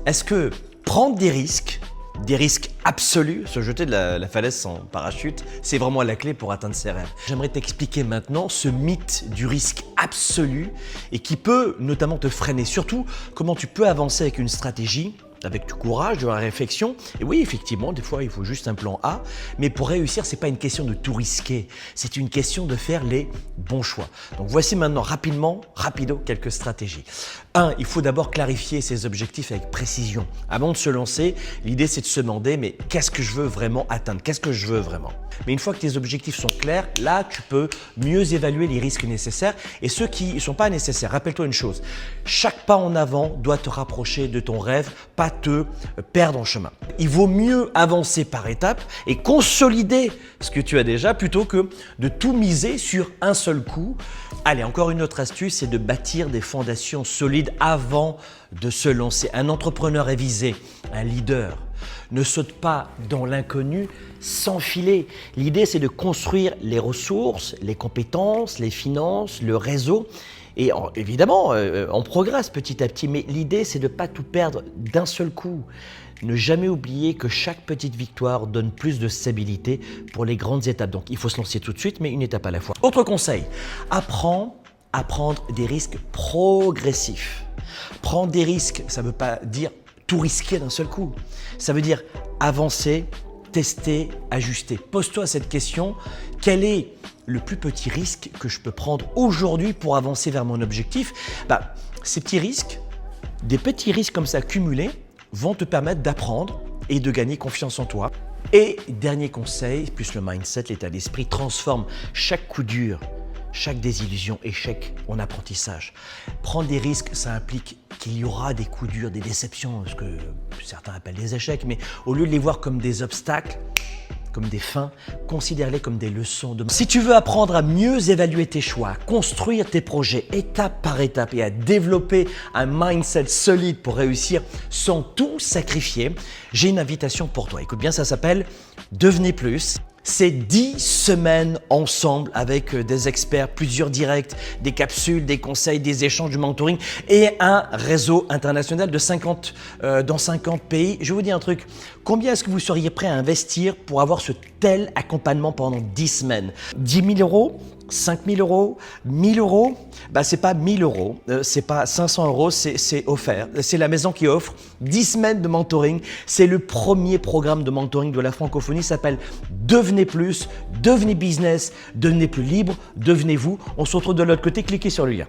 Est-ce que prendre des risques absolus, se jeter de la falaise sans parachute, c'est vraiment la clé pour atteindre ses rêves? J'aimerais t'expliquer maintenant ce mythe du risque absolu et qui peut notamment te freiner. Surtout, comment tu peux avancer avec une stratégie, avec du courage, de la réflexion. Et oui, effectivement, des fois, il faut juste un plan A. Mais pour réussir, c'est pas une question de tout risquer. C'est une question de faire les bons choix. Donc voici maintenant rapido, quelques stratégies. 1. Il faut d'abord clarifier ses objectifs avec précision. Avant de se lancer, l'idée c'est de se demander, mais qu'est-ce que je veux vraiment atteindre? Qu'est-ce que je veux vraiment? Mais une fois que tes objectifs sont clairs, là, tu peux mieux évaluer les risques nécessaires et ceux qui ne sont pas nécessaires. Rappelle-toi une chose, chaque pas en avant doit te rapprocher de ton rêve, pas te perdre en chemin. Il vaut mieux avancer par étapes et consolider ce que tu as déjà plutôt que de tout miser sur un seul coup. Allez, encore une autre astuce, c'est de bâtir des fondations solides avant de se lancer. Un entrepreneur avisé, un leader, ne saute pas dans l'inconnu sans filer. L'idée, c'est de construire les ressources, les compétences, les finances, le réseau. Et évidemment, on progresse petit à petit, mais l'idée, c'est de ne pas tout perdre d'un seul coup. Ne jamais oublier que chaque petite victoire donne plus de stabilité pour les grandes étapes. Donc, il faut se lancer tout de suite, mais une étape à la fois. Autre conseil, apprends à prendre des risques progressifs. Prendre des risques, ça ne veut pas dire tout risquer d'un seul coup. Ça veut dire avancer, tester, ajuster. Pose-toi cette question, quel est le plus petit risque que je peux prendre aujourd'hui pour avancer vers mon objectif? Ces petits risques, des petits risques comme ça cumulés, vont te permettre d'apprendre et de gagner confiance en toi. Et dernier conseil, plus le mindset, l'état d'esprit, transforme chaque coup dur, chaque désillusion, échec en apprentissage. Prendre des risques, ça implique qu'il y aura des coups durs, des déceptions, ce que certains appellent des échecs, mais au lieu de les voir comme des obstacles, comme des fins, considère-les comme des leçons. Si tu veux apprendre à mieux évaluer tes choix, construire tes projets étape par étape et à développer un mindset solide pour réussir sans tout sacrifier, j'ai une invitation pour toi. Écoute bien, ça s'appelle « Devenez plus ». C'est 10 semaines ensemble avec des experts, plusieurs directs, des capsules, des conseils, des échanges, du mentoring et un réseau international dans 50 pays. Je vous dis un truc, combien est-ce que vous seriez prêt à investir pour avoir ce tel accompagnement pendant 10 semaines? 10 000 euros? 5 000 euros, 1 000 euros, c'est pas 1 000 euros, c'est pas 500 euros, c'est offert. C'est la maison qui offre 10 semaines de mentoring. C'est le premier programme de mentoring de la francophonie, ça s'appelle Devenez plus, devenez business, devenez plus libre, devenez vous. On se retrouve de l'autre côté, cliquez sur le lien.